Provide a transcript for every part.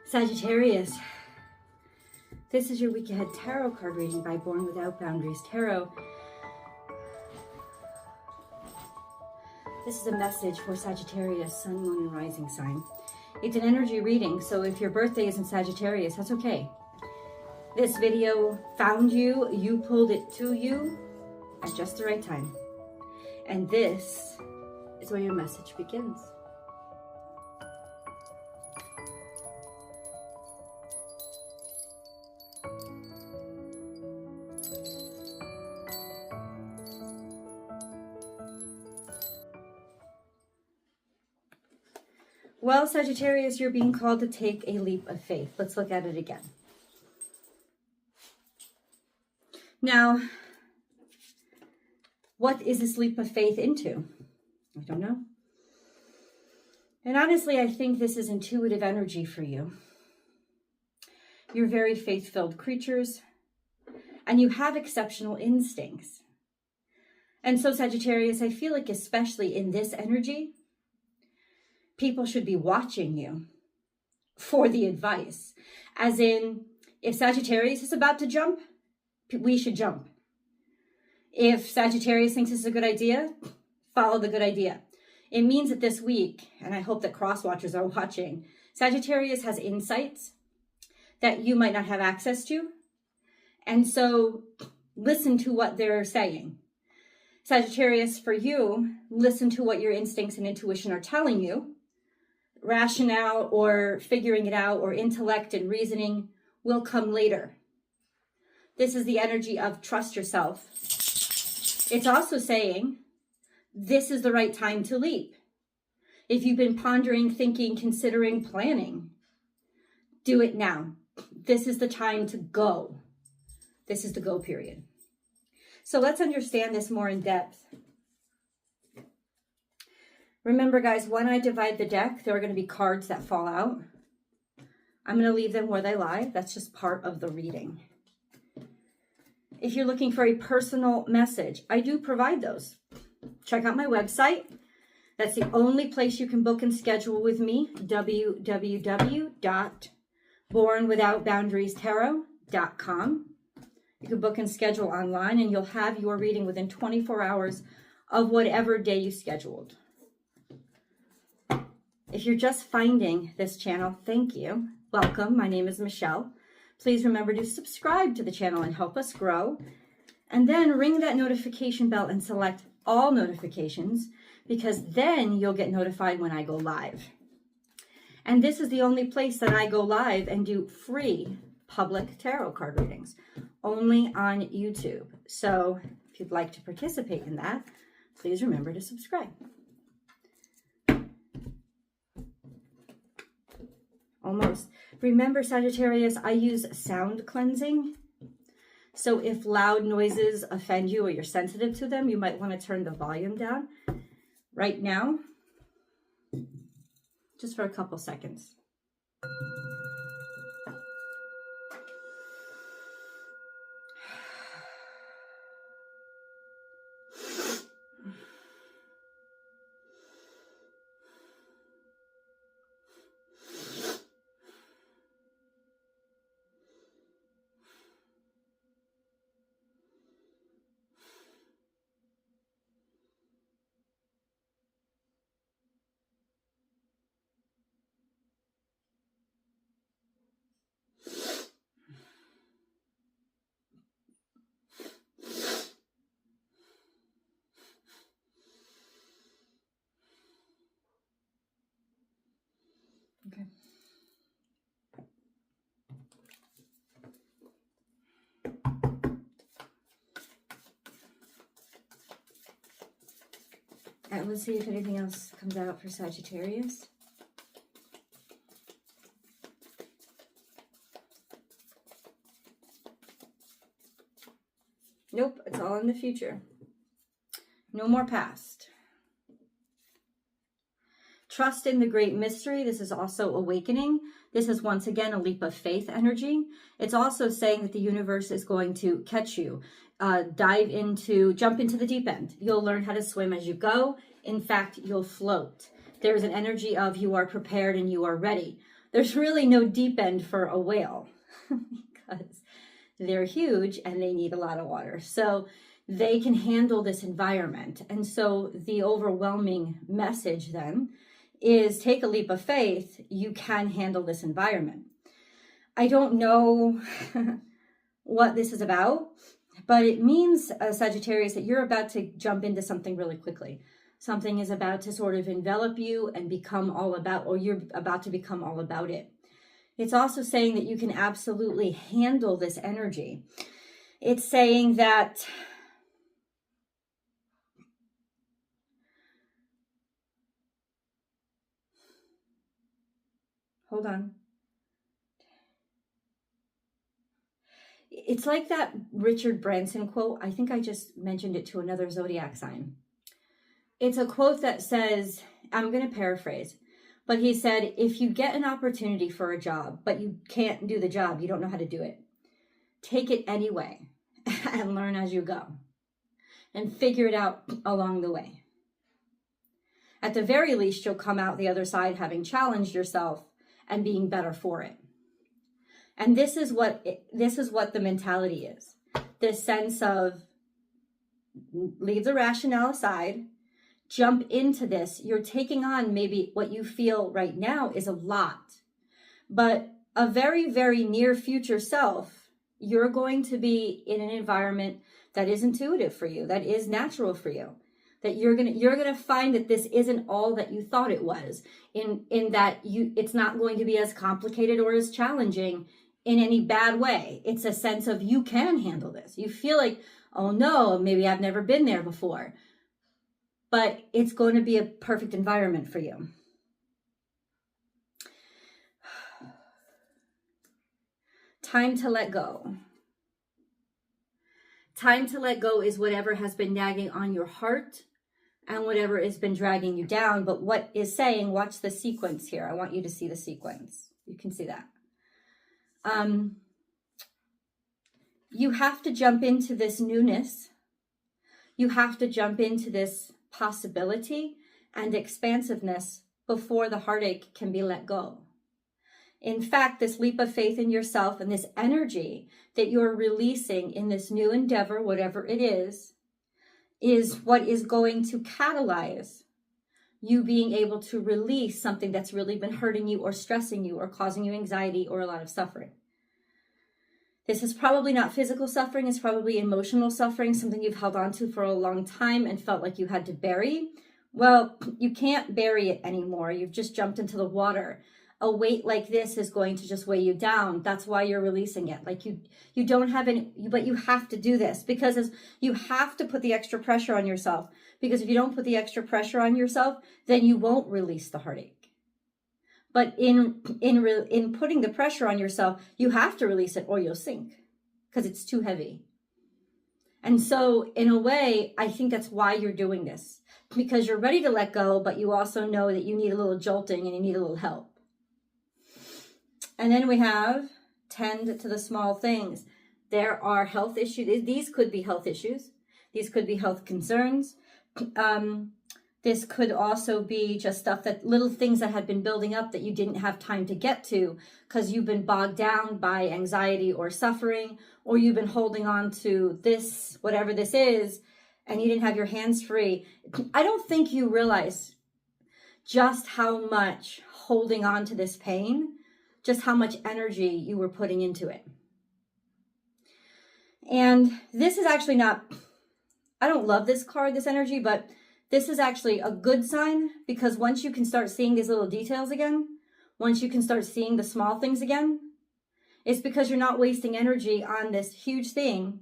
Sagittarius, this is your week ahead tarot card reading by Born Without Boundaries Tarot. This is a message for Sagittarius, Sun, Moon, and Rising sign. It's an energy reading, so if your birthday is in Sagittarius, that's okay. This video found you, you pulled it to you at just the right time. And this is where your message begins. Well, Sagittarius, you're being called to take a leap of faith. Let's look at it again. Now, what is this leap of faith into? I don't know. And honestly, I think this is intuitive energy for you. You're very faith-filled creatures, and you have exceptional instincts. And so, Sagittarius, I feel like especially in this energy, people should be watching you for the advice. As in, if Sagittarius is about to jump, we should jump. If Sagittarius thinks this is a good idea, follow the good idea. It means that this week, and I hope that cross-watchers are watching, Sagittarius has insights that you might not have access to. And so listen to what they're saying. Sagittarius, for you, listen to what your instincts and intuition are telling you. Rationale or figuring it out or intellect and reasoning will come later. This is the energy of trust yourself. It's also saying this is the right time to leap. If you've been pondering, thinking, considering, planning, do it now. This is the time to go. This is the go period. So let's understand this more in depth. Remember, guys, when I divide the deck, there are going to be cards that fall out. I'm going to leave them where they lie. That's just part of the reading. If you're looking for a personal message, I do provide those. Check out my website. That's the only place you can book and schedule with me, www.bornwithoutboundariestarot.com. You can book and schedule online, and you'll have your reading within 24 hours of whatever day you scheduled. If you're just finding this channel, thank you. Welcome. My name is Michelle. Please remember to subscribe to the channel and help us grow. And then ring that notification bell and select all notifications, because then you'll get notified when I go live. And this is the only place that I go live and do free public tarot card readings, only on YouTube. So if you'd like to participate in that, please remember to subscribe. Almost. Remember, Sagittarius, I use sound cleansing. So if loud noises offend you or you're sensitive to them, you might want to turn the volume down right now, just for a couple seconds. Okay. And let's see if anything else comes out for Sagittarius. Nope, it's all in the future. No more past. Trust in the great mystery. This is also awakening. This is once again a leap of faith energy. It's also saying that the universe is going to catch you. Jump into the deep end. You'll learn how to swim as you go. In fact, you'll float. There's an energy of you are prepared and you are ready. there's really no deep end for a whale because they're huge and they need a lot of water. So they can handle this environment. And so the overwhelming message then is take a leap of faith. You can handle this environment. I don't know what this is about, but it means, Sagittarius, that you're about to jump into something really quickly. Something is about to sort of envelop you and become all about, or you're about to become all about it. It's also saying that you can absolutely handle this energy. It's saying that hold on. It's like that Richard Branson quote. I think I just mentioned it to another zodiac sign. It's a quote that says, I'm going to paraphrase, but he said, if you get an opportunity for a job, but you can't do the job, you don't know how to do it, take it anyway and learn as you go and figure it out along the way. At the very least, you'll come out the other side having challenged yourself and being better for it. And this is what the mentality is. This sense of leave the rationale aside, jump into this. You're taking on maybe what you feel right now is a lot, but a very, very near future self, you're going to be in an environment that is intuitive for you, that is natural for you, that you're gonna find that this isn't all that you thought it was, in that it's not going to be as complicated or as challenging in any bad way. It's a sense of you can handle this. You feel like, oh no, maybe I've never been there before. But it's going to be a perfect environment for you. Time to let go. Time to let go is whatever has been nagging on your heart and whatever has been dragging you down. But what is saying, watch the sequence here. I want you to see the sequence. You can see that. You have to jump into this newness. You have to jump into this possibility and expansiveness before the heartache can be let go. In fact, this leap of faith in yourself and this energy that you're releasing in this new endeavor, whatever it is what is going to catalyze you being able to release something that's really been hurting you or stressing you or causing you anxiety or a lot of suffering. This is probably not physical suffering. It's probably emotional suffering, something you've held on to for a long time and felt like you had to bury. Well, you can't bury it anymore. You've just jumped into the water. A weight like this is going to just weigh you down. That's why you're releasing it. Like you don't have any, but you have to do this because you have to put the extra pressure on yourself. Because if you don't put the extra pressure on yourself, then you won't release the heartache. But in putting the pressure on yourself, you have to release it or you'll sink because it's too heavy. And so in a way, I think that's why you're doing this, because you're ready to let go, but you also know that you need a little jolting and you need a little help. And then we have tend to the small things. There are health issues. These could be health issues. These could be health concerns. This could also be just stuff that little things that had been building up that you didn't have time to get to because you've been bogged down by anxiety or suffering, or you've been holding on to this, whatever this is, and you didn't have your hands free. I don't think you realize just how much holding on to this pain, just how much energy you were putting into it. And this is actually not, I don't love this card, this energy, but this is actually a good sign, because once you can start seeing these little details again, once you can start seeing the small things again, it's because you're not wasting energy on this huge thing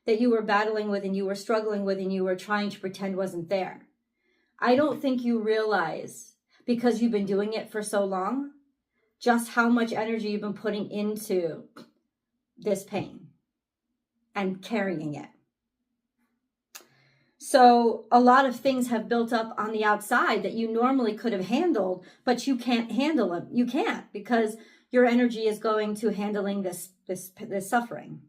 that you were battling with and you were struggling with and you were trying to pretend wasn't there. I don't think you realize, because you've been doing it for so long, just how much energy you've been putting into this pain and carrying it. So a lot of things have built up on the outside that you normally could have handled, but you can't handle them. You can't, because your energy is going to handling this suffering.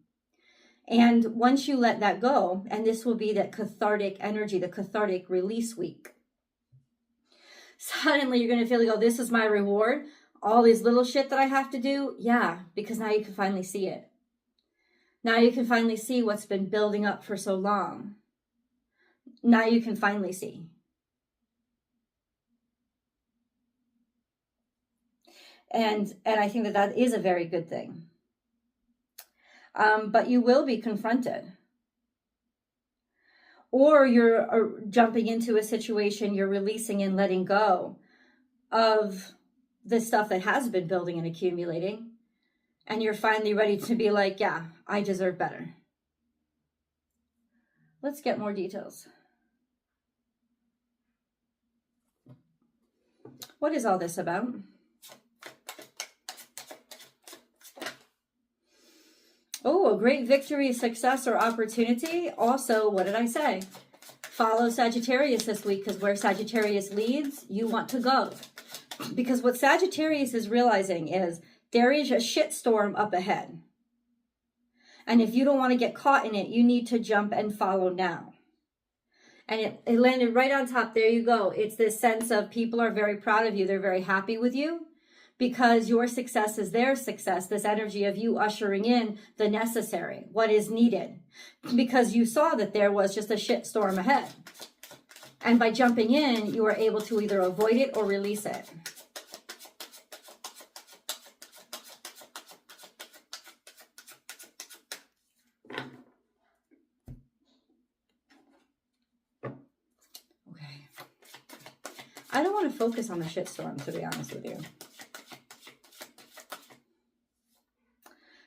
And once you let that go, and this will be that cathartic energy, the cathartic release week, suddenly you're going to feel like, oh, this is my reward. all these little shit that I have to do? Yeah, because now you can finally see it. Now you can finally see what's been building up for so long. Now you can finally see. And I think that that is a very good thing. But you will be confronted. Or you're jumping into a situation, you're releasing and letting go of the stuff that has been building and accumulating. And you're finally ready to be like, yeah, I deserve better. Let's get more details. What is all this about? Oh, a great victory, success, or opportunity. Also, what did I say? Follow Sagittarius this week, because where Sagittarius leads, you want to go. Because what Sagittarius is realizing is there is a shitstorm up ahead. And if you don't want to get caught in it, you need to jump and follow now. And it landed right on top. There you go. It's this sense of people are very proud of you. They're very happy with you. Because your success is their success, this energy of you ushering in the necessary, what is needed. Because you saw that there was just a shitstorm ahead. And by jumping in, you are able to either avoid it or release it. Okay. I don't want to focus on the shitstorm, to be honest with you.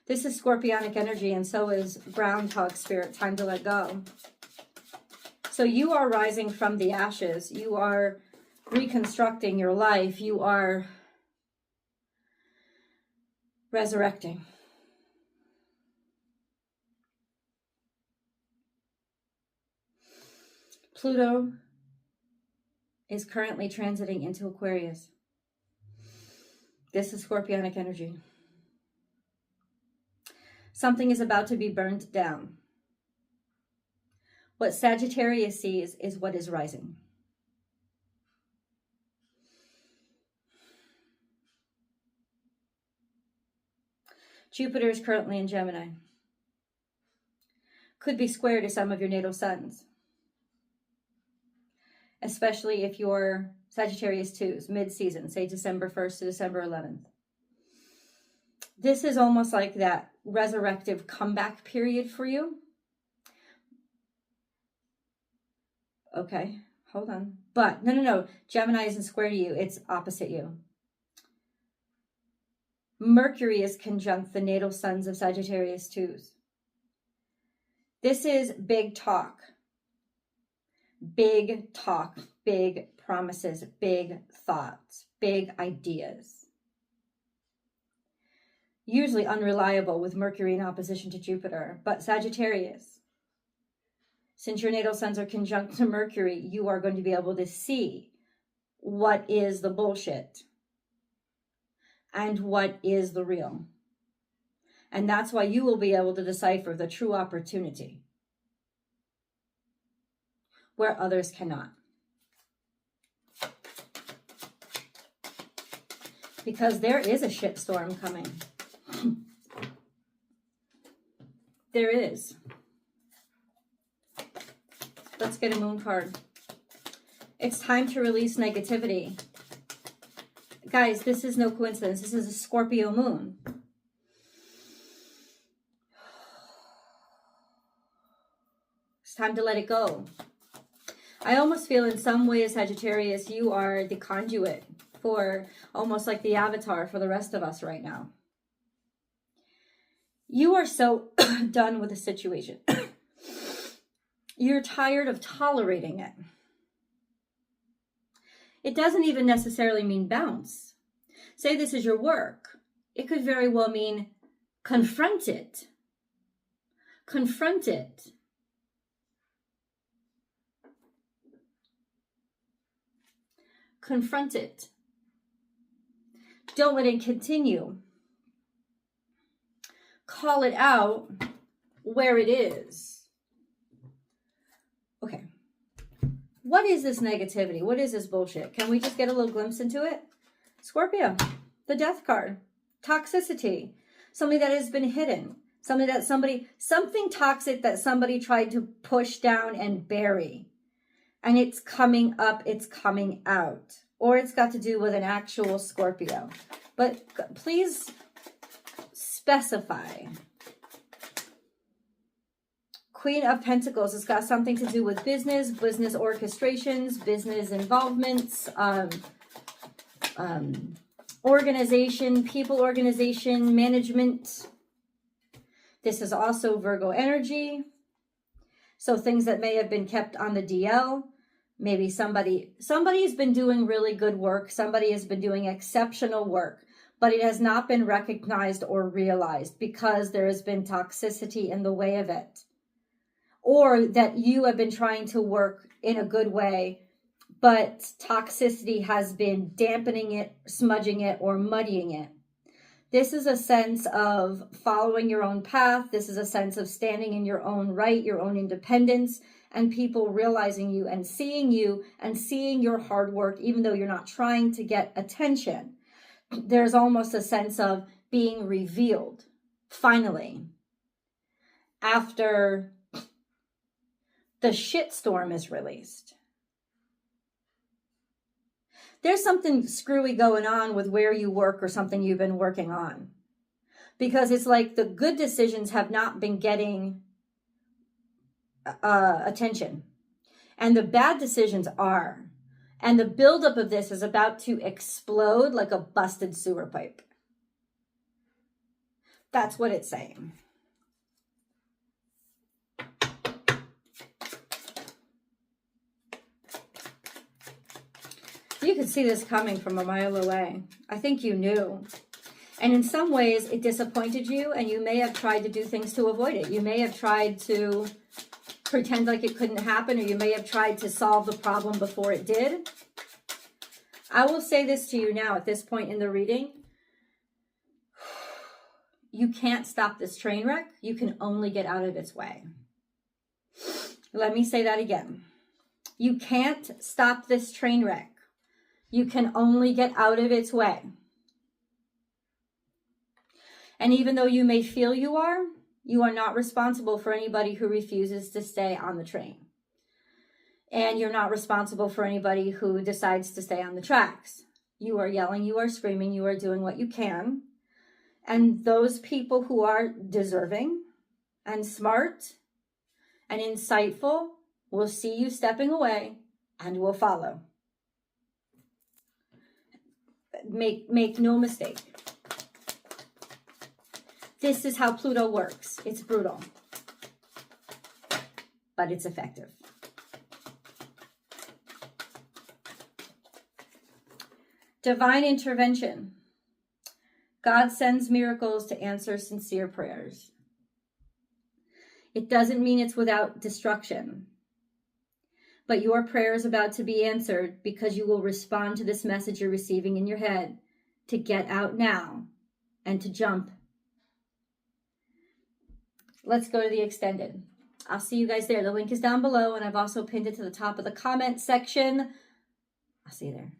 This is scorpionic energy, and so is groundhog spirit, time to let go. So you are rising from the ashes. You are reconstructing your life. You are resurrecting. Pluto is currently transiting into Aquarius. This is scorpionic energy. Something is about to be burned down. What Sagittarius sees is what is rising. Jupiter is currently in Gemini. Could be square to some of your natal suns. Especially if you're Sagittarius 2s, mid-season, say December 1st to December 11th. This is almost like that resurrective comeback period for you. Okay, hold on. But no. Gemini isn't square to you. It's opposite you. Mercury is conjunct the natal suns of Sagittarius 2s. This is big talk. Big talk. Big promises. Big thoughts. Big ideas. Usually unreliable with Mercury in opposition to Jupiter. But Sagittarius, since your natal suns are conjunct to Mercury, you are going to be able to see what is the bullshit and what is the real. And that's why you will be able to decipher the true opportunity where others cannot. Because there is a shitstorm coming. There is. Let's get a moon card. It's time to release negativity. Guys, this is no coincidence. This is a Scorpio moon. It's time to let it go. I almost feel in some ways, Sagittarius, you are the conduit for almost like the avatar for the rest of us right now. You are so done with the situation. You're tired of tolerating it. It doesn't even necessarily mean bounce. Say this is your work. It could very well mean confront it. Confront it. Confront it. Don't let it continue. Call it out where it is. Okay. What is this negativity? What is this bullshit? Can we just get a little glimpse into it? Scorpio. The Death card. Toxicity. Something that has been hidden. Something toxic that somebody tried to push down and bury. And it's coming up, it's coming out. Or it's got to do with an actual Scorpio. But please specify. Queen of Pentacles. It's got something to do with business orchestrations, business involvements, organization, people organization, management. This is also Virgo energy. So things that may have been kept on the DL. Maybe somebody's been doing really good work. Somebody has been doing exceptional work, but it has not been recognized or realized because there has been toxicity in the way of it. Or that you have been trying to work in a good way, but toxicity has been dampening it, smudging it, or muddying it. This is a sense of following your own path. This is a sense of standing in your own right, your own independence, and people realizing you and seeing your hard work, even though you're not trying to get attention. There's almost a sense of being revealed, finally, after the shitstorm is released. There's something screwy going on with where you work or something you've been working on. Because it's like the good decisions have not been getting attention. And the bad decisions are. And the buildup of this is about to explode like a busted sewer pipe. That's what it's saying. You could see this coming from a mile away. I think you knew. And in some ways, it disappointed you, and you may have tried to do things to avoid it. You may have tried to pretend like it couldn't happen, or you may have tried to solve the problem before it did. I will say this to you now at this point in the reading. You can't stop this train wreck. You can only get out of its way. Let me say that again. You can't stop this train wreck. You can only get out of its way. And even though you may feel you are not responsible for anybody who refuses to stay on the train. And you're not responsible for anybody who decides to stay on the tracks. You are yelling, you are screaming, you are doing what you can. And those people who are deserving and smart and insightful will see you stepping away and will follow. Make no mistake. This is how Pluto works. It's brutal, but it's effective. Divine intervention. God sends miracles to answer sincere prayers. It doesn't mean it's without destruction. But your prayer is about to be answered because you will respond to this message you're receiving in your head to get out now and to jump. Let's go to the extended. I'll see you guys there. The link is down below, and I've also pinned it to the top of the comment section. I'll see you there.